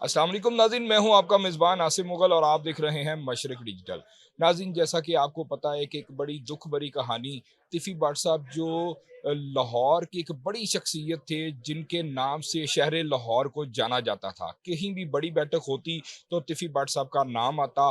अस्सलाम वालेकुम नाज़रीन, मैं हूं आपका मेज़बान आसिम मुगल और आप देख रहे हैं मशरिक डिजिटल। नाज़रीन, जैसा कि आपको पता है कि एक बड़ी दुख भरी कहानी तिफ़ी भट्ट साहब जो लाहौर की एक बड़ी शख्सियत थे, जिनके नाम से शहर लाहौर को जाना जाता था। कहीं भी बड़ी बैठक होती तो तिफ़ी भट्ट साहब का नाम आता।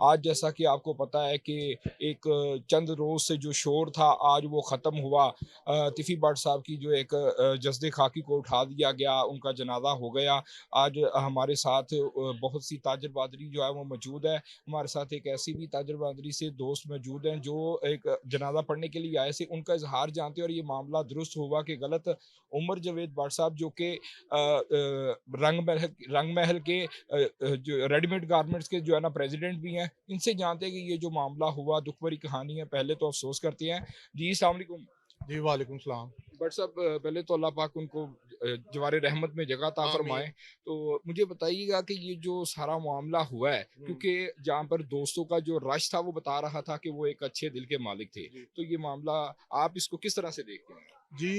आज जैसा कि आपको पता है कि एक चंद रोज़ से जो शोर था आज वो ख़त्म हुआ। तिफ़ी भट्ट साहब की जो एक जस्द खाकी को उठा दिया गया, उनका जनाज़ा हो गया। आज हमारे साथ बहुत सी ताजर बहादुरी जो है वो मौजूद है। हमारे साथ एक ऐसी भी ताजर बहादुरी से दोस्त मौजूद हैं जो एक जनाज़ा पढ़ने के लिए आए थे। उनका इज़हार जानते हैं और ये मामला दुरुस्त हुआ कि गलत। उमर जावेद भट्ट साहब जो कि रंग महल के जो रेडीमेड गारमेंट्स के जो है ना प्रेज़िडेंट भी हैं, इनसे जानते हैं कि ये जो मामला हुआ दुःख भरी कहानी है। पहले तो अफ़सोस करते हैं। जी, अस्सलाम वालेकुम। जी, वालेकुम सलाम। बट साहब, पहले तो अल्लाह पाक उनको जवारे रहमत में जगह अता आमीन। फरमाए। तो मुझे बताइएगा कि ये जो सारा मामला हुआ है, हुँ, क्योंकि जहाँ पर दोस्तों का जो रश था वो बता रहा था कि वो एक अच्छे दिल के मालिक थे। जी। तो ये मामला आप इसको किस तरह से देखते हैं? जी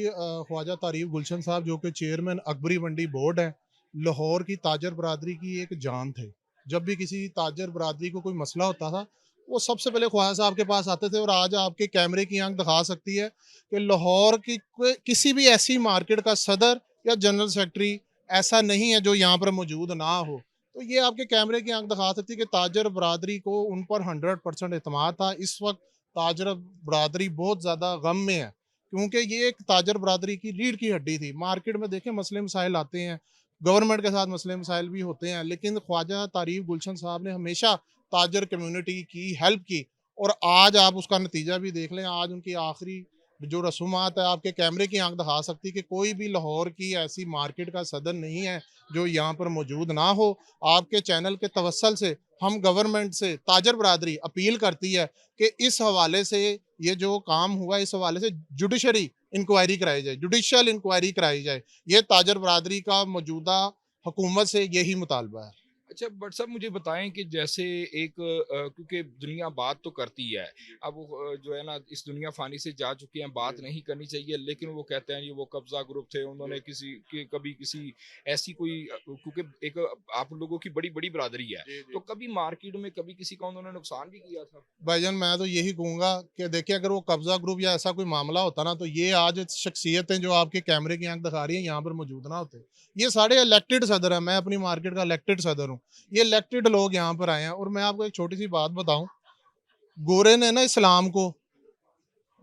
ख्वाजा तारीफ़ गुलशन साहब जो कि चेयरमैन अकबरी मंडी बोर्ड हैं, लाहौर की ताजर बरादरी की एक जान थे। जब भी किसी ताजर बरादरी को कोई मसला होता था, वो सबसे पहले ख्वाजा साहब के पास आते थे और आज आपके कैमरे की आँख दिखा सकती है कि लाहौर की कोई किसी भी ऐसी मार्केट का सदर या जनरल सेक्रेटरी ऐसा नहीं है जो यहाँ पर मौजूद ना हो। तो ये आपके कैमरे की आँख दिखा सकती है कि ताजर बरादरी को उन पर 100% एतमाद था। इस वक़्त ताजर बरादरी बहुत ज़्यादा गम में है। क्योंकि ये एक ताजर बरादरी की रीढ़ की हड्डी थी। मार्केट में देखें मसले मसाइल आते हैं, गवर्नमेंट के साथ मसले मसाइल भी होते हैं, लेकिन ख्वाजा तारीफ़ गुलशन साहब ने हमेशा ताजर कम्युनिटी की हेल्प की और आज आप उसका नतीजा भी देख लें। आज उनकी आखिरी जो रसूमात है आपके कैमरे की आँख दिखा सकती है कि कोई भी लाहौर की ऐसी मार्केट का सदर नहीं है जो यहाँ पर मौजूद ना हो। आपके चैनल के तवस्सल से हम गवर्नमेंट से ताजर बरादरी अपील करती है कि इस हवाले से ये जो काम हुआ इस हवाले से जुडिशरी इंक्वायरी कराई जाए, जुडिशियल इंक्वायरी कराई जाए। ये ताजर बरादरी का मौजूदा हुकूमत से यही मुतालबा है। अच्छा, बट साहब मुझे बताएँ कि जैसे एक क्योंकि दुनिया बात तो करती है। अब वो जो है ना इस दुनिया फ़ानी से जा चुके हैं, बात जी, नहीं करनी चाहिए, लेकिन वो कहते हैं ये वो कब्ज़ा ग्रुप थे, जी, उन्होंने किसी के कभी किसी ऐसी कोई क्योंकि एक आप लोगों की बड़ी-बड़ी बिरादरी है, जी, तो जी। कभी मार्केट में कभी किसी का उन्होंने नुकसान भी किया था? भाईजान मैं तो यही कहूँगा कि देखिए अगर वो कब्ज़ा ग्रुप या ऐसा कोई मामला होता ना तो ये आज शख्सियतें जो आपके कैमरे की आँख दिखा रही हैं यहाँ पर मौजूद ना होते। ये सारे इलेक्टेड सदर हैं, मैं अपनी मार्केट का इलेक्टेड सदर हूँ। ये इलेक्टेड लोग यहाँ पर आए हैं और मैं आपको एक छोटी-सी बात बताऊँ, गोरे ने ना इस्लाम को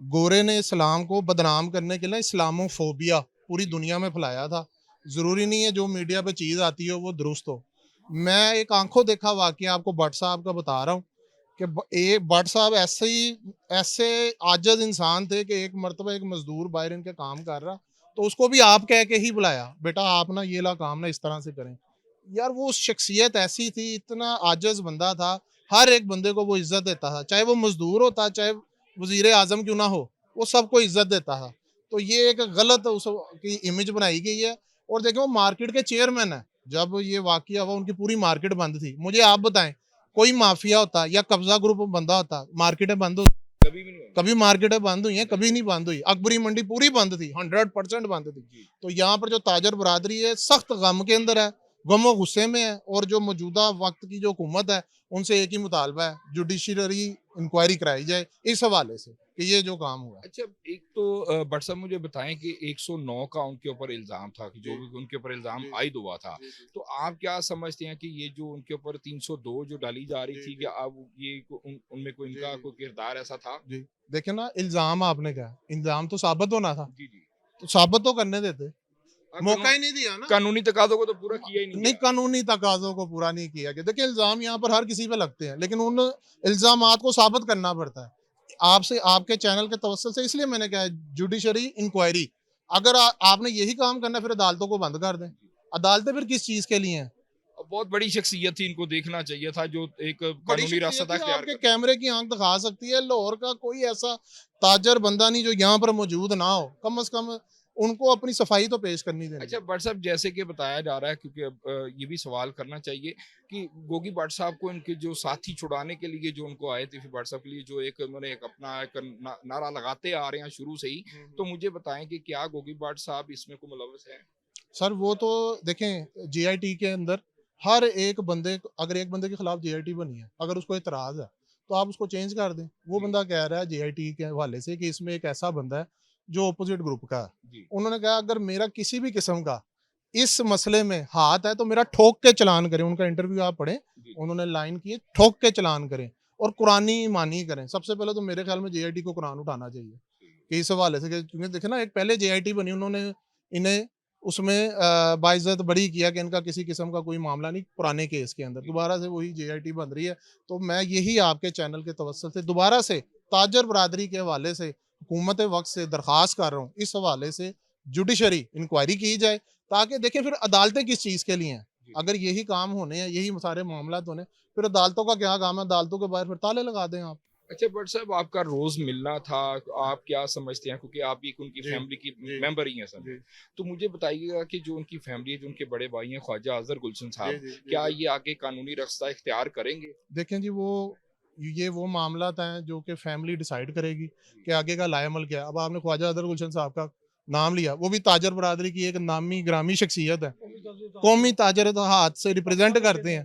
गोरे ने इस्लाम को बदनाम करने के लिए इस्लामोफोबिया पूरी जी, दुनिया में फैलाया था। ज़रूरी नहीं है जो मीडिया पे चीज़ आती है वो दुरुस्त हो। मैं एक आँखों देखा वाक़या आपको भट्ट साहब का बता रहा हूँ कि भट्ट साहब ऐसे आजिज़ इंसान थे कि एक मर्तबा एक मज़दूर बाहर इनके काम कर रहा, तो उसको भी आप कह के ही बुलाया, बेटा आप ना ये ला काम ना इस तरह से करें। यार वो शख्सियत ऐसी थी, इतना आजिज़ बंदा था, हर एक बंदे को वो इज़्ज़त देता था, चाहे वो मज़दूर होता, चाहे वज़ीर आज़म क्यों ना हो, वो सबको इज़्ज़त देता था। तो ये एक गलत उस की इमेज बनाई गई है और देखिए वो मार्केट के चेयरमैन हैं। जब ये वाक़या हुआ उनकी पूरी मार्केट बंद थी। मुझे आप बताएँ, कोई माफ़िया होता या कब्ज़ा ग्रुप बंदा होता, मार्केटें बंद हो कभी भी नहीं होंगी। कभी मार्केटें बंद हुई हैं, नहीं, कभी नहीं बंद हुई। अकबरी मंडी पूरी बंद थी, 100% बंद थी। जी। तो यहाँ पर जो ताजर बरादरी है, सख्त गम के अंदर है, गम-ओ-गुस्से में है और जो मौजूदा वक़्त की जो हुकूमत है, उनसे एक ही मुतालबा है, जुडिशरी इंक्वायरी कराई जाए इस हवाले से कि ये जो काम हुआ है। अच्छा, एक तो भट्ट साहब मुझे बताएँ कि 109 का उनके ऊपर इल्ज़ाम था कि जो जी, भी उनके ऊपर इल्ज़ाम जी, आयद हुआ था। जी, जी। तो आप क्या समझते हैं कि ये जो उनके ऊपर 302 जो डाली जा रही जी, थी, जी। क्या अब ये को उन उनमें कोई जी, इनका जी। कोई किरदार ऐसा था? जी। देखिए ना इल्ज़ाम आपने कहा, इल्ज़ाम तो साबित होना था, जी, जी। तो साबित तो करने देते। मौका कानून ही नहीं दिया ना। कानूनी तकाज़ों को तो पूरा किया ही नहीं नहीं गया। कानूनी तकाज़ों को पूरा नहीं किया गया। देखिए इल्ज़ाम यहाँ पर हर किसी पे लगते हैं, लेकिन उन इल्ज़ामात को साबित करना पड़ता है। आपसे आपके चैनल के तवज्जुह से इसलिए मैंने कहा है जुडिशरी इंक्वायरी। अगर आपने यही काम करना है फिर अदालतों को बंद कर दें। जी। अदालतें फिर किस चीज़ के लिए हैं? बहुत बड़ी शख्सियत थी, इनको देखना चाहिए था जो एक बड़ी कानूनी शख्सियत रास्ता थी अख्तियार आपके करे। कैमरे की आँख दिखा सकती है। लाहौर का कोई ऐसा ताजर बंदा नहीं जो यहाँ पर मौजूद ना हो। कम से कम उनको अपनी सफाई तो पेश करनी देनी अच्छा, है। भट्ट साहब, जैसे कि बताया जा रहा है, क्योंकि अब ये भी सवाल करना चाहिए कि गोगी भट्ट साहब को इनके जो साथी छुड़ाने के लिए जो उनको आए थे, फिर भट्ट साहब के लिए जो एक उन्होंने एक अपना एक नारा लगाते आ रहे हैं शुरू से ही। हुँ, तो हुँ। मुझे बताएं कि क्या गोगी भट्ट साहब इसमें को मुलव्वस है? सर वो तो देखें जीआईटी के अंदर हर एक बंदे अगर एक बंदे के खिलाफ जेआईटी बनी है, अगर उसको इतराज़ है, तो आप उसको चेंज कर दें। वो जी, बंदा कह रहा है जेआईटी के हवाले से कि इसमें एक ऐसा बंदा है जो अपोज़िट ग्रुप का है। जी, उन्होंने कहा अगर मेरा किसी भी किस्म का इस मसले में हाथ है तो मेरा ठोक के चालान करें। उनका इंटरव्यू आप पढ़ें, जी, उन्होंने लाइन की है ठोक के चालान करें और कुरानी मानी करें। सबसे पहले तो मेरे ख्याल में जेआईटी को कुरान उठाना चाहिए जी, कि इस हवाले से, क्योंकि देखे ना एक पहले जेआईटी बनी, उन्होंने इन्हें उसमें बाइज्जत बरी किया कि इनका किसी किस्म का कोई मामला नहीं पुराने केस के अंदर। जी, दोबारा से वही जेआईटी बन रही है। तो मैं यही आपके चैनल के तवज्जुह से दोबारा से ताजर बरादरी के हवाले से हुकूमत वक्त से दरख्वास्त कर रहा हूँ, इस हवाले से जुडिशरी इंक्वायरी की जाए, ताकि देखें फिर अदालतें किस चीज़ के लिए हैं। जी। अगर यही काम होने हैं, यही सारे मामला होने, फिर अदालतों का क्या काम है? अदालतों के बाहर फिर ताले लगा दें आप। अच्छा बट साहब आपका रोज़ मिलना था, आप क्या समझते हैं? क्योंकि आप भी एक उनकी जी, फैमिली की जी, मेंबर ही हैं समझो। जी। तो मुझे बताइएगा कि जो उनकी फैमिली है, जो उनके बड़े भाई हैं ख्वाजा अज़हर गुलशन जी, साहब, जी, जी, क्या जी। ये आगे कानूनी रास्ता इख्तियार करेंगे? देखें जी, वो मामलात हैं जो कि फैमिली डिसाइड करेगी जी, कि आगे का लाएमल क्या है। अब आपने ख्वाजा अदर गुलशन साहब का नाम लिया, वो भी ताजर बरादरी की एक नामी ग्रामी शख्सियत है, कौमी ताजर हाथ से रिप्रेजेंट करते हैं,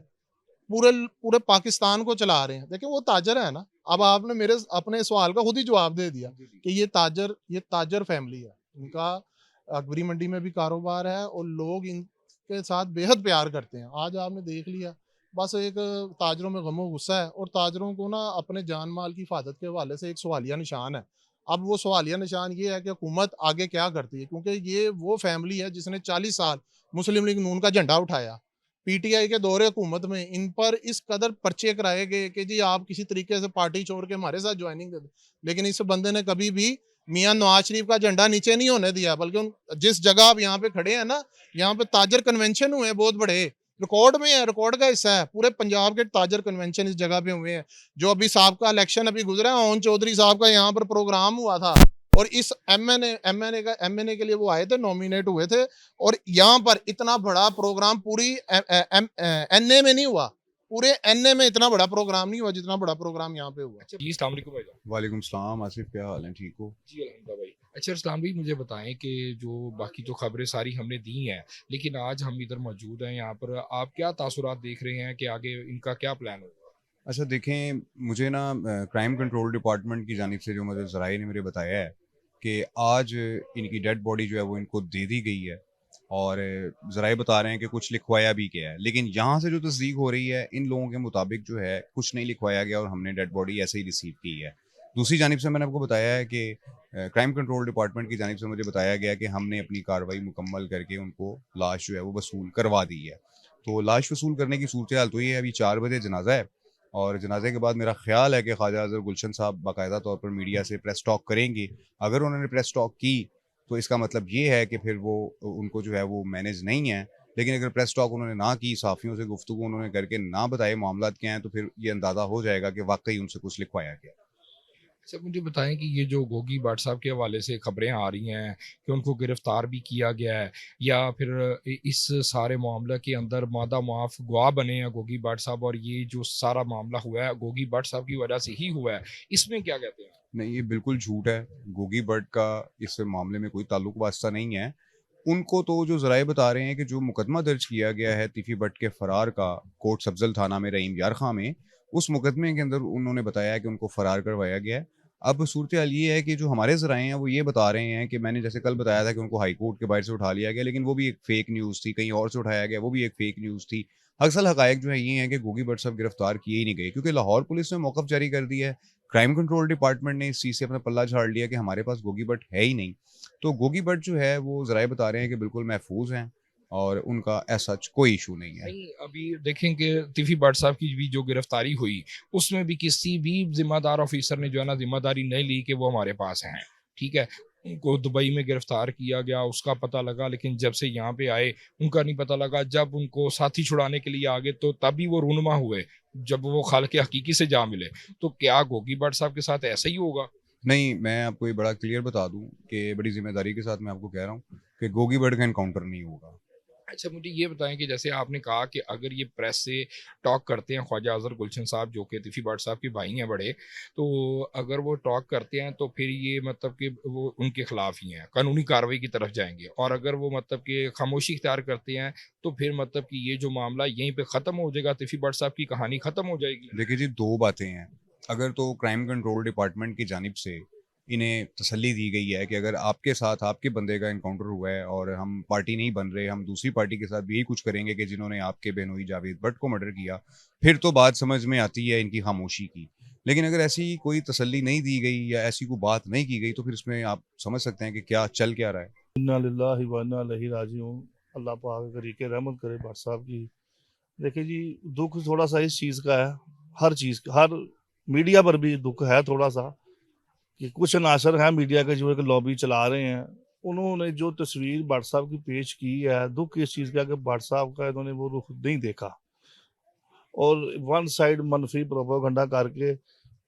पूरे पूरे पाकिस्तान को चला रहे हैं। देखिए वो ताजर है ना। अब जी, आपने मेरे अपने सवाल का खुद ही जवाब दे दिया जी, जी, कि ये ताजर फैमिली है। जी, इनका अकबरी मंडी में भी कारोबार है और लोग इनके साथ बेहद प्यार करते हैं। आज आपने देख लिया, बस एक ताजरों में गमो गुस्सा है और ताजरों को ना अपने जान माल की हिफाजत के हवाले से एक सवालिया निशान है। अब वो सवालिया निशान ये है कि हुकूमत आगे क्या करती है, क्योंकि ये वो फैमिली है जिसने 40 साल मुस्लिम लीग नून का झंडा उठाया। पीटीआई के दौरे हुकूमत में इन पर इस कदर पर्चे कराए गए कि जी आप किसी तरीके से पार्टी छोड़ के हमारे साथ ज्वाइनिंग दे दें। लेकिन इस बंदे ने कभी भी मियां नवाज शरीफ का झंडा नीचे नहीं होने दिया, बल्कि जिस जगह आप यहाँ पे खड़े हैं ना, यहाँ पे ताजर कन्वेंशन हुए हैं बहुत बड़े, रिकॉर्ड में है, रिकॉर्ड का हिस्सा है। पूरे पंजाब के ताजर कन्वेंशन इस जगह पे हुए हैं। जो अभी साहब का इलेक्शन अभी गुजरा है, ओन चौधरी साहब का यहाँ पर प्रोग्राम हुआ था और इस एमएनए के लिए वो आए थे, नॉमिनेट हुए थे। और यहाँ पर इतना बड़ा प्रोग्राम पूरी एनए में नहीं हुआ, पूरे एनए में इतना बड़ा प्रोग्राम नहीं हुआ जितना बड़ा प्रोग्राम यहाँ पे हुआ। अच्छा जी, अस्सलाम वालेकुम भाईजान। वालेकुम सलाम आसिफ, क्या हाल है? ठीक हो? जी, अल्हम्दुलिल्लाह भाई। अच्छा अस्सलाम भाई मुझे बताएँ कि जो बाकी जो खबरें सारी हमने दी हैं, लेकिन आज हम इधर मौजूद हैं यहाँ पर, आप क्या तासुरात देख रहे हैं कि आगे इनका क्या प्लान होगा? अच्छा देखें, मुझे ना क्राइम कंट्रोल डिपार्टमेंट की जानिब से जो मुझे ज़राए ने मुझे बताया है कि आज इनकी डेड बॉडी जो है वो इनको दे दी गई है और ज़राए बता रहे हैं कि कुछ लिखवाया भी गया है। लेकिन यहाँ से जो तस्दीक हो रही है, इन लोगों के मुताबिक जो है कुछ नहीं लिखवाया गया और हमने डेड बॉडी ऐसे ही रिसीव की है। दूसरी जानिब से मैंने आपको बताया है कि क्राइम कंट्रोल डिपार्टमेंट की जानिब से मुझे बताया गया कि हमने अपनी कार्रवाई मुकम्मल करके उनको लाश जो है वो वसूल करवा दी है। तो लाश वसूल करने की सूरत हाल तो ये है, अभी 4 बजे जनाजा है और जनाजे के बाद मेरा ख्याल है कि ख्वाजा अज़हर गुलशन साहब बाकायदा तौर पर मीडिया से प्रेस टॉक करेंगे। अगर उन्होंने प्रेस टॉक की तो इसका मतलब ये है कि फिर वो उनको जो है वो मैनेज नहीं है। लेकिन अगर प्रेस टॉक उन्होंने ना की, साफ़ियों से गुफ्तगू उन्होंने करके ना बताए मामलात क्या हैं, तो फिर ये अंदाज़ा हो जाएगा कि वाक़ई उनसे कुछ लिखवाया गया। अच्छा मुझे बताएँ कि ये जो गोगी भट्ट साहब के हवाले से खबरें आ रही हैं कि उनको गिरफ्तार भी किया गया है या फिर इस सारे मामले के अंदर मादा माफ गवाह बने हैं गोगी भट्ट साहब और ये जो सारा मामला हुआ है गोगी भट्ट साहब की वजह से ही हुआ है, इसमें क्या कहते हैं? नहीं, ये बिल्कुल झूठ है। गोगी भट्ट का इस मामले में कोई ताल्लुक वास्ता नहीं है। उनको तो जो ज़राए बता रहे हैं कि जो मुकदमा दर्ज किया गया है तिफ़ी भट्ट के फ़रार का कोट सब्ज़ल थाना में रहीम यार खां में, उस मुकदमे के अंदर उन्होंने बताया है कि उनको फ़रार करवाया गया है। अब सूरत-ए-हाल ये है कि जो हमारे ज़राए हैं वो ये बता रहे हैं कि मैंने जैसे कल बताया था कि उनको हाई कोर्ट के बाहर से उठा लिया गया, लेकिन वो भी एक फ़ेक न्यूज़ थी, कहीं और से उठाया गया, वो भी एक फ़ेक न्यूज़ थी। असल हक़ाइक़ जो है ये हैं कि गोगी भट्ट साहब गिरफ़्तार किए ही नहीं गए, क्योंकि लाहौर पुलिस ने मौक़िफ़ जारी कर दिया है। क्राइम कंट्रोल डिपार्टमेंट ने इस चीज़ से अपना पल्ला झाड़ लिया कि हमारे पास गोगी भट्ट है ही नहीं। तो गोगी भट्ट जो है वो ज़राए बता रहे हैं कि बिल्कुल महफूज़ हैं और उनका एज़ सच कोई इश्यू नहीं है। नहीं, अभी देखेंगे तिफी भट्ट साहब की भी जो गिरफ्तारी हुई, उसमें भी किसी भी ज़िम्मेदार ऑफ़िसर ने जो है ना ज़िम्मेदारी नहीं ली कि वो हमारे पास हैं, ठीक है? उनको दुबई में गिरफ्तार किया गया, उसका पता लगा लेकिन जब से यहाँ पे आए, उनका नहीं पता लगा। जब उनको साथी छुड़ाने के लिए आ गए तो तभी वो रूनुमा हुए, जब वो खालिक़े हकीकी से जा मिले। तो क्या गोगी भट्ट साहब के साथ ऐसा ही होगा? नहीं, मैं आपको ये बड़ा क्लियर बता दूँ कि बड़ी ज़िम्मेदारी के साथ मैं आपको कह रहा हूँ कि गोगी भट्ट का एनकाउंटर नहीं होगा। अच्छा, मुझे ये बताएं कि जैसे आपने कहा कि अगर ये प्रेस से टॉक करते हैं ख्वाजा अजहर गुलशन साहब जो कि तिफी भट्ट साहब के भाई हैं बड़े, तो अगर वो टॉक करते हैं तो फिर ये मतलब कि वो उनके खिलाफ ही हैं, कानूनी कार्रवाई की तरफ जाएंगे, और अगर वो मतलब कि खामोशी इख्तियार करते हैं तो फिर मतलब कि ये जो मामला यहीं पे ख़त्म हो जाएगा, तिफी भट्ट साहब की कहानी ख़त्म हो जाएगी। देखिए जी, 2 बातें हैं। अगर तो क्राइम कंट्रोल डिपार्टमेंट की जानिब से इन्हें तसल्ली दी गई है कि अगर आपके साथ आपके बंदे का एनकाउंटर हुआ है और हम पार्टी नहीं बन रहे, हम दूसरी पार्टी के साथ भी यही कुछ करेंगे कि जिन्होंने आपके बेनोई जावेद भट्ट को मर्डर किया, फिर तो बात समझ में आती है इनकी खामोशी की। लेकिन अगर ऐसी कोई तसल्ली नहीं दी गई या ऐसी कोई बात नहीं की गई, तो फिर इसमें आप समझ सकते हैं कि क्या चल रहा है। इन्ना लिल्लाहि व इन्ना इलैहि राजिऊन। अल्लाह पाक करीके रहमत करे भट्ट साहब की। देखिए जी, दुख थोड़ा सा इस चीज़ का है, हर चीज़ का, हर मीडिया पर भी दुख है थोड़ा सा, कि कुछ नाशर हैं मीडिया के जो एक लॉबी चला रहे हैं, उन्होंने जो तस्वीर भट्ट साहब की पेश की है, दुख इस चीज़ का है कि भट्ट साहब का इन्होंने वो रुख नहीं देखा और वन साइड मनफी प्रोपेगेंडा करके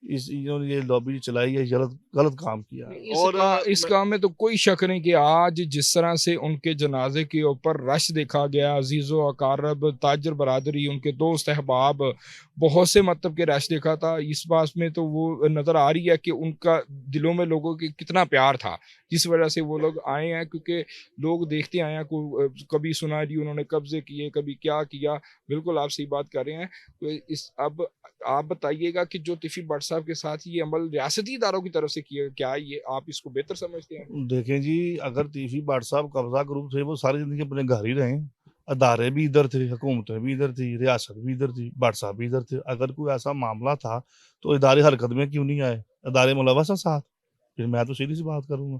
इस इन्होंने ये लॉबी चलाई है, गलत गलत काम किया है। और इस काम में तो कोई शक नहीं कि आज जिस तरह से उनके जनाजे के ऊपर रश देखा गया, अजीज़ो अकारब ताजर बरादरी उनके दोस्त अहबाब बहुत से मतलब के रश देखा था, इस बात में तो वो नज़र आ रही है कि उनका दिलों में लोगों के कितना प्यार था, जिस वजह से वो लोग आए हैं, क्योंकि लोग देखते आए हैं कभी सुना जी उन्होंने कब्जे किए, कभी क्या किया। बिल्कुल आप सही बात कर रहे हैं। तो इस अब आप बताइएगा कि जो तिफी भट्ट साहब के साथ ये अमल रियासती इदारों की तरफ से किया, क्या ये आप इसको बेहतर समझते हैं? देखें जी, अगर तीफी भट्ट साहब कब्जा ग्रुप थे, वो सारी ज़िंदगी अपने घर ही रहे। अदारे भी इधर थे, हुकूमतें भी इधर थी, रियासत भी इधर थी, भट्ट साहब भी इधर थे। अगर कोई ऐसा मामला था, तो इदारे हरकत में क्यों नहीं आए? अदारे मुलव्वस हैं साथ। फिर मैं तो सीधी सी बात करूँगा।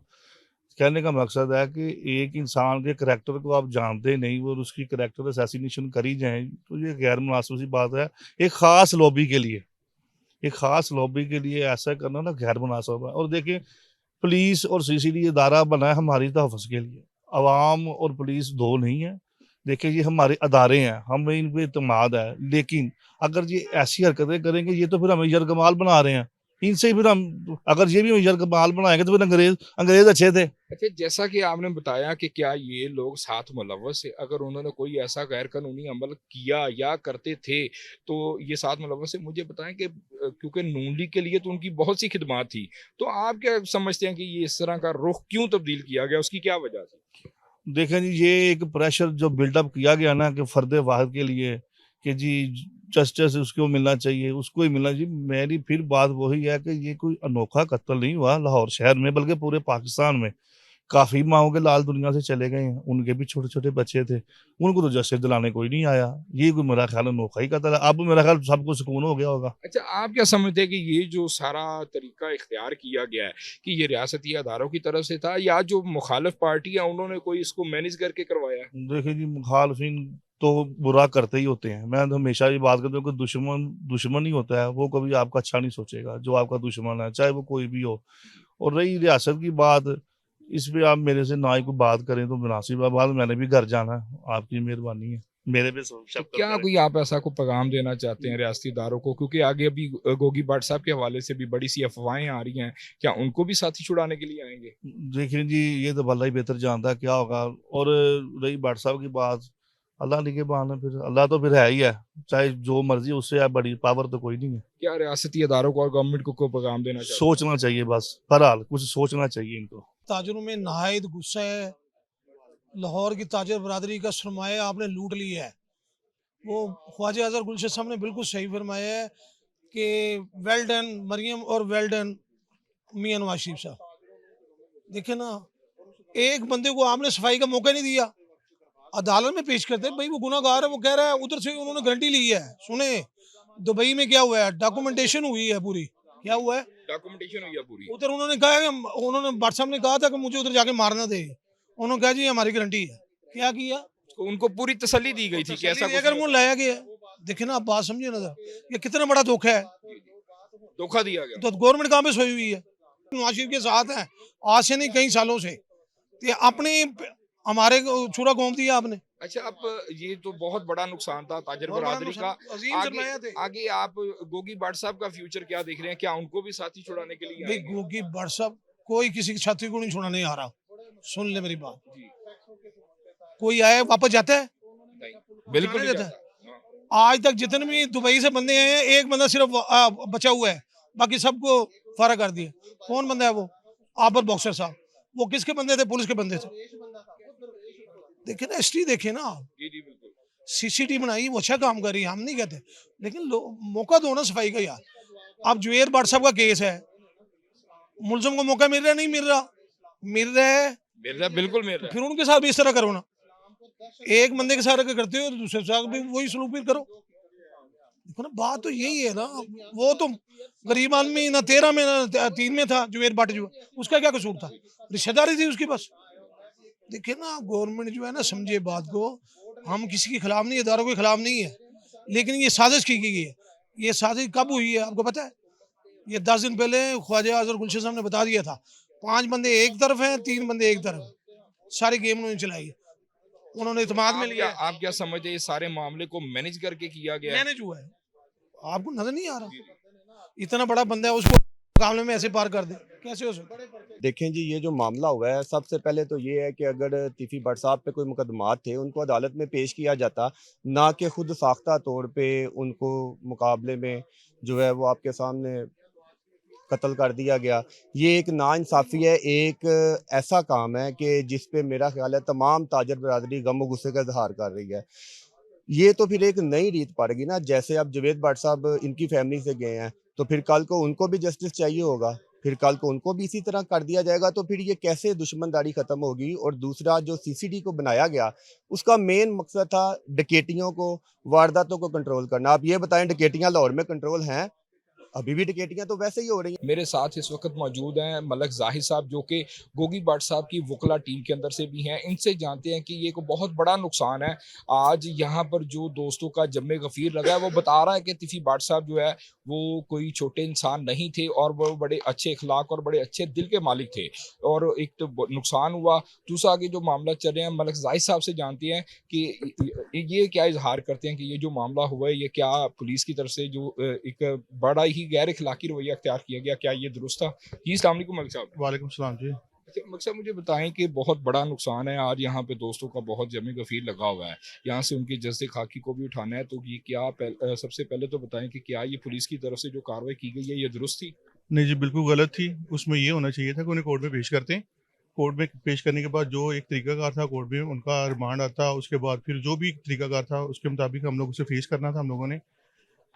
कहने का मकसद है कि एक इंसान के करैक्टर को आप जानते नहीं और उसकी करैक्टर असैसिनेशन करी जाए, तो ये गैर मुनासिब सी बात है। एक ख़ास लॉबी के लिए, एक ख़ास लॉबी के लिए ऐसा करना ना गैर मुनासिब है। और देखिए, पुलिस और सीसीडी इदारा बना है हमारी तहफ़्फ़ुज़ के लिए। अवाम और पुलिस 2 नहीं है। देखिए, ये हमारे अदारे हैं, हमें इन पे इत्मीनाद है। लेकिन अगर ये ऐसी हरकतें करेंगे, ये तो फिर हमें यरगमाल बना रहे हैं। इनसे ही फिर हम, अगर ये भी हमें यरगमाल बनाएँगे तो फिर अंग्रेज़ अच्छे थे। अच्छा, जैसा कि आपने बताया कि क्या ये लोग साथ मुलव्वस है, अगर उन्होंने कोई ऐसा गैर कानूनी अमल किया या करते थे, तो ये साथ मुलव्वस है। मुझे बताएं कि क्योंकि नून लीग के लिए तो उनकी बहुत सी खिदमात थी, तो आप क्या समझते हैं कि ये इस तरह का रुख क्यों तब्दील किया गया, उसकी क्या वजह थी? देखें जी, ये एक प्रेशर जो बिल्डअप किया गया ना कि फ़र्द वाहिद के लिए, कि जी जस्टिस उसको मिलना चाहिए, उसको ही मिलना चाहिए। मेरी फिर बात वही है कि ये कोई अनोखा कत्ल नहीं हुआ लाहौर शहर में, बल्कि पूरे पाकिस्तान में। काफ़ी माओ के लाल दुनिया से चले गए हैं, उनके भी छोटे-छोटे बच्चे थे, उनको तो जस्टिस दिलाने कोई नहीं आया। ये कोई मेरा ख़्याल अनोखा ही कत्ल है। अब मेरा ख़्याल सबको सुकून हो गया होगा। अच्छा, आप क्या समझते हैं कि ये जो सारा तरीका इख्तियार किया गया है कि ये रियासती अदारों की तरफ से था, या जो मुखालिफ पार्टी है उन्होंने कोई इसको मैनेज करके करवाया है? देखिए जी, मुखालफिन तो बुरा करते ही होते हैं। मैं तो हमेशा ये बात करता हूँ कि दुश्मन दुश्मन ही होता है, वो कभी आपका अच्छा नहीं सोचेगा, जो आपका दुश्मन है, चाहे वो कोई भी हो। और रही रियासत की बात, इस पे आप मेरे से ना ही कोई बात करें तो मुनासिब है। बाद में मैंने भी घर जाना है, आपकी मेहरबानी है। मेरे पे तो शफ़क़त क्या करें। कोई आप ऐसा कोई पैगाम देना चाहते हैं रियासती इदारों को, क्योंकि आगे अभी गोगी भट्ट साहब के हवाले से भी बड़ी सी अफवाहें आ रही हैं, क्या उनको भी साथी छुड़ाने के लिए आएंगे? देखिए जी, ये तो अल्लाह ही बेहतर जानता है क्या होगा। और रही भट्ट साहब की बात, अल्लाह निगहबान है, फिर अल्लाह तो फिर है ही है, चाहे जो मर्ज़ी, उससे बड़ी पावर तो कोई नहीं है। क्या रियासती इदारों को और गवर्नमेंट को कोई पैगाम देना चाहते हैं? सोचना चाहिए बस, बहरहाल कुछ सोचना चाहिए इनको। ताजरों में नहायत गुस्सा है। लाहौर की ताजर बरादरी का सरमाया आपने लूट लिया है। वो ख्वाजा अजहर गुलशन साहब ने बिल्कुल सही फरमाया है कि वेल डन मरियम और वेल डन मियां नवाज शरीफ साहब। देखिए ना, एक बंदे को आपने सफाई का मौका नहीं दिया, अदालत में पेश करते भाई वो गुनाहगार है, वो कह रहा है उधर से उन्होंने गारंटी ली है। सुने, दुबई में क्या हुआ है, डॉक्यूमेंटेशन हुई है पूरी। क्या हुआ है? डॉक्यूमेंटेशन हुई है पूरी। उधर उन्होंने कहा कि उन्होंने भट्ट साहब ने कहा था कि मुझे उधर जाके मारना दे, उन्होंने कहा जी हमारी गारंटी है। क्या किया? तो उनको पूरी तसल्ली दी गई थी कि ऐसा कुछ अगर नहीं वो लाया गया। देखिए ना, आप बात समझिए ना सर, ये कितना बड़ा धोखा है। होता। धोखा दिया गया। तो गवर्नमेंट कहाँ पे सोई हुई है? नवाज शरीफ के साथ है आज से नहीं, कई सालों से। तो ये अपने हमारे छुरा कौम दिया आपने। अच्छा, अब ये तो बहुत बड़ा नुकसान था ताजर बहुत बड़ा बरादरी का। नुकसान, अजीम आगे सरमाया थे। आगे आप गोगी भट्ट साहब का फ्यूचर क्या देख रहे हैं, क्या उनको भी साथी छुड़ाने के लिए भाई आएंगे? गोगी भट्ट साहब कोई किसी की छाती को नहीं छुड़ाने आ रहा। सुन ले मेरी बात, जी। कोई आए वापस जाता है? बिल्कुल जाने नहीं देता जाता। है। आज तक जितने भी दुबई से बंदे आए हैं, एक बंदा सिर्फ बचा हुआ है, बाकी सबको फारा कर दिया। कौन बंदा है वो? आबर बॉक्सर साहब। वो किसके बंदे थे? पुलिस के बंदे थे। देखिए ना, हिस्ट्री देखिए ना आप। जी जी बिल्कुल। सीसीटीवी बनाई, वो अच्छा काम कर रही है, हम नहीं कहते, लेकिन मौका दो ना सफाई का यार। अब जुबेर भट्ट साहब का केस है, मुलजिम को मौका मिल रहा है, नहीं मिल रहा? मिल रहा है, मिल रहा है, बिल्कुल मिल तो रहा फिर उनके साथ भी इस तरह करो ना। एक बंदे के साथ अगर करते हो तो दूसरे के साथ भी वही सलूक फिर करो। देखो ना, बात तो यही है ना। वो तो गरीब आदमी, ना 13 में ना 3 में था जुबेर भट्ट, जो उसका क्या कसूर था? रिश्तेदारी थी उसकी बस। देखिए ना, गवर्नमेंट जो है ना, समझे बात को। हम किसी के खिलाफ नहीं, इदारों के खिलाफ नहीं है, लेकिन ये साजिश की गई है। ये साजिश कब हुई है आपको पता है? ये 10 दिन पहले ख्वाजा आजर गुलशन साहब ने बता दिया था। 5 बंदे एक तरफ हैं, 3 बंदे एक तरफ हैं। सारी गेम उन्होंने चलाई है, उन्होंने है। इत्मीनान में लिया है। आप क्या समझते हैं ये सारे मामले को मैनेज करके किया गया है? मैनेज हुआ है, आपको नजर नहीं आ रहा? इतना बड़ा बंदा है, उसको मुकाबले में ऐसे पार कर दे, कैसे हो सकता है? देखें जी, ये जो मामला हुआ है, सबसे पहले तो ये है कि अगर तीफी भट्ट साहब पे कोई मुकदमात थे, उनको अदालत में पेश किया जाता, ना कि खुद साख्ता तौर पे उनको मुकाबले में जो है वो आपके सामने कत्ल कर दिया गया। ये एक नाइंसाफ़ी है, एक ऐसा काम है कि जिस पे मेरा ख्याल है तमाम ताजर बरादरी गम और गुस्से का इज़हार कर रही है। ये तो फिर एक नई रीत पड़ेगी ना, जैसे अब जुवेद भट्ट साहब इनकी फैमिली से गए हैं, तो फिर कल को उनको भी जस्टिस चाहिए होगा, फिर कल को उनको भी इसी तरह कर दिया जाएगा, तो फिर ये कैसे दुश्मनदारी ख़त्म होगी? और दूसरा, जो सीसीडी को बनाया गया, उसका मेन मकसद था डकैतियों को, वारदातों को कंट्रोल करना। आप ये बताएं, डकैतियाँ लाहौर में कंट्रोल हैं? अभी भी डकैतियाँ तो वैसे ही हो रही हैं। मेरे साथ इस वक्त मौजूद हैं मलक जाहिद साहब, जो कि गोगी भट्ट साहब की वकला टीम के अंदर से भी हैं। इनसे जानते हैं कि ये को बहुत बड़ा नुकसान है। आज यहाँ पर जो दोस्तों का जम्मे गफीर लगा है, वो बता रहा है कि तिफी भट्ट साहब जो है वो कोई छोटे इंसान नहीं थे, और वो बड़े अच्छे अखलाक और बड़े अच्छे दिल के मालिक थे। और एक तो नुकसान हुआ, दूसरा आगे जो मामला चल रहे हैं, मलक जाहिद साहब से जानते हैं कि ये क्या इजहार करते हैं कि ये जो मामला हुआ है, ये क्या पुलिस की तरफ से जो एक बड़ा ही गैर इखलाकी रवैया अख्तियार किया गया, क्या ये दुरुस्त था? जी अस्सलाम वालेकुम मलिक साहब। वालेकुम सलाम जी। अच्छा मलिक साहब, मुझे बताएं कि बहुत बड़ा नुकसान है, आज यहाँ पे दोस्तों का बहुत जमी गफीर लगा हुआ है, यहाँ से उनकी जज्बे खाकी को भी उठाना है, तो ये क्या सबसे पहले तो बताएं कि क्या ये पुलिस की तरफ से जो कार्रवाई की गई है, ये दुरुस्त थी? नहीं जी, बिल्कुल गलत थी। उसमें ये होना चाहिए था कि उन्हें कोर्ट में पेश करते। कोर्ट में पेश करने के बाद जो एक तरीकाकार था, कोर्ट में उनका रिमांड आता, उसके बाद फिर जो भी तरीकाकार था उसके मुताबिक हम लोग उसे फेस करना था हम लोगों ने।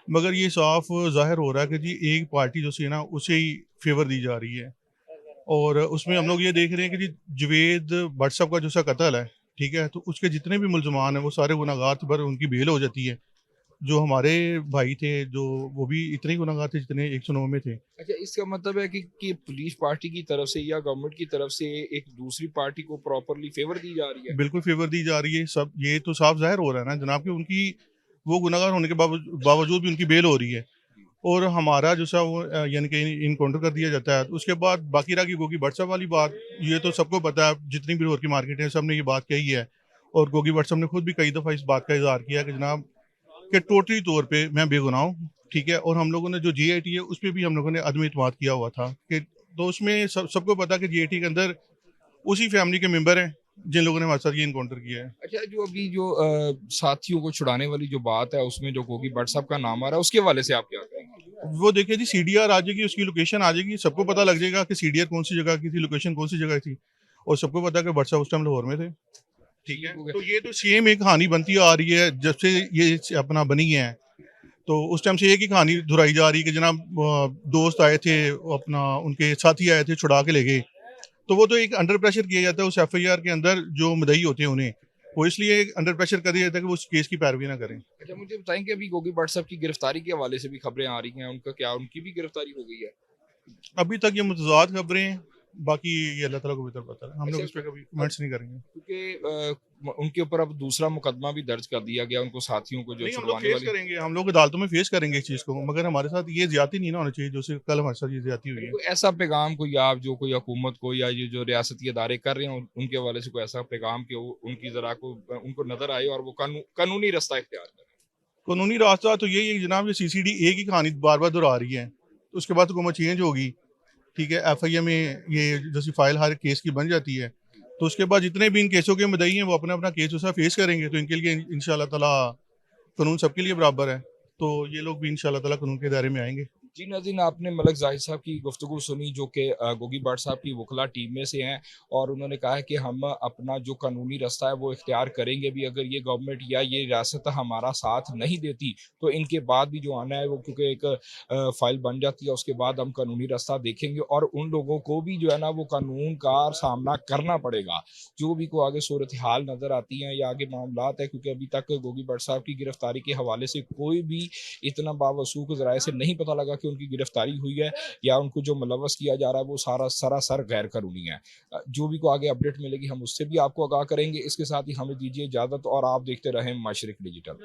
मगर ये साफ ज़ाहिर हो रहा है कि जी एक पार्टी जो सी है ना, उसे ही फेवर दी जा रही है। और उसमें हम लोग ये देख रहे हैं कि जी जुवेद भट्ट साहब का जो सा कत्ल है, ठीक है, तो उसके जितने भी मुलजमान हैं वो सारे गुनाहगार थे, पर उनकी बेल हो जाती है। जो हमारे भाई थे, जो वो भी इतने ही गुनाहगार थे जितने 109 में थे। अच्छा, इसका मतलब है कि पुलिस पार्टी की तरफ से या गवर्नमेंट की तरफ से एक दूसरी पार्टी को प्रॉपरली फेवर दी जा रही है? बिल्कुल फेवर दी जा रही है। सब ये तो साफ ज़ाहिर हो रहा है ना जनाब कि उनकी वो गुनाहगार होने के बावजूद भी उनकी बेल हो रही है, और हमारा जो सा वो यानी कि इनकाउंटर कर दिया जाता है। तो उसके बाद बाकी रहा कि गोगी भट्ट साहब वाली बात, ये तो सबको पता है, जितनी भी रोड की मार्केट है सब ने ये बात कही है, और गोगी भट्ट साहब ने खुद भी कई दफ़ा इस बात का इजहार किया कि जनाब कि टोटली तौर पे मैं बेगुनाह हूँ, ठीक है। और हम लोगों ने जो जीआईटी है उस पर भी हम लोगों ने अदम इत्मीनान किया हुआ था कि, तो उसमें सबको पता कि जीआईटी के अंदर उसी फैमिली के मेंबर हैं जिन लोगों ने हमारे साथ ये इनकाउंटर किया है। अच्छा, जो अभी जो साथियों को छुड़ाने वाली जो बात है, उसमें जो गोगी भट्ट साहब का नाम आ रहा है, उसके हवाले से आप क्या कहेंगे? वो देखिए जी, सीडीआर आ जाएगी, उसकी लोकेशन आ जाएगी, सबको पता लग जाएगा कि सीडीआर कौन सी जगह की थी, लोकेशन कौन सी जगह थी, और सबको पता है कि भट्ट साहब उस टाइम लाहौर में थे, ठीक है। तो ये तो सेम एक कहानी बनती आ रही है जब से ये अपना बनी है। तो उस टाइम से एक ही कहानी दोहराई जा रही है कि जनाब दोस्त आए थे, अपना उनके साथी आए थे, छुड़ा के ले गए। तो वो तो एक अंडर प्रेशर किया जाता है उस एफआईआर के अंदर, जो मुद्दई होते हैं उन्हें वो इसलिए अंडर प्रेशर कर दिया जाता है कि वो उस केस की पैरवी ना करें। अच्छा, मुझे बताएं कि अभी गोगी भट्ट साहब की गिरफ्तारी के हवाले से भी खबरें आ रही हैं, उनका क्या, उनकी भी गिरफ्तारी हो गई है? अभी तक ये मुतज़ाद खबरें हैं, बाकी ये अल्लाह ताला को बेहतर पता है, हम लोग इस पर कभी कमेंट्स नहीं करेंगे। क्योंकि उनके ऊपर अब दूसरा मुकदमा भी दर्ज कर दिया गया, उनको साथियों को जो नहीं, हम लोग छुड़वाने फेस वाली। करेंगे, हम लोग अदालतों में फेस करेंगे इस चीज़ को, मगर हमारे साथ ये ज्यादती नहीं ना होना चाहिए जो कल हमारे साथ ये ज्यादती हुई है। कोई ऐसा पैगाम कोई आप जो कोई हुकूमत को या ये जो रियासती अदारे कर रहे हैं उनके हवाले से कोई ऐसा पैगाम कि वो उनकी जरा को उनको नजर आए और वो कानूनी रास्ता इख्तियार करें? कानूनी रास्ता तो यही है जनाब, ये सीसीडी एक ही कहानी बार बार दोहरा रही है, तो उसके बाद हुकूमत चेंज होगी, ठीक है। एफआईए में ये जैसी फाइल हर केस की बन जाती है, तो उसके बाद जितने भी इन केसों के मुद्दई हैं वो अपना अपना केस उसे फेस करेंगे, तो इनके लिए इंशाल्लाह ताला कानून सबके लिए बराबर है, तो ये लोग भी इंशाल्लाह ताला कानून के दायरे में आएंगे। जी नाज़रीन, आपने मलक ज़ाहिद साहब की गुफ्तगू सुनी जो कि गोगी भट्ट साहब की वकला टीम में से हैं, और उन्होंने कहा है कि हम अपना जो कानूनी रास्ता है वो इख्तियार करेंगे भी, अगर ये गवर्नमेंट या ये रियासत हमारा साथ नहीं देती तो इनके बाद भी जो आना है वो, क्योंकि एक फ़ाइल बन जाती है, उसके बाद हम कानूनी रास्ता देखेंगे और उन लोगों को भी जो है ना वो कानून का सामना करना पड़ेगा। जो भी को आगे सूरत हाल नज़र आती हैं या आगे मामलात है, क्योंकि अभी तक गोगी भट्ट साहब की गिरफ्तारी के हवाले से कोई भी इतना बावसूख ज़राए से नहीं पता लगा कि उनकी गिरफ्तारी हुई है या उनको जो मुलव्वस किया जा रहा है वो सारा सरासर गैर कानूनी है। जो भी को आगे अपडेट मिलेगी हम उससे भी आपको आगाह करेंगे। इसके साथ ही हमें दीजिए इजाज़त और आप देखते रहें मशरिक डिजिटल।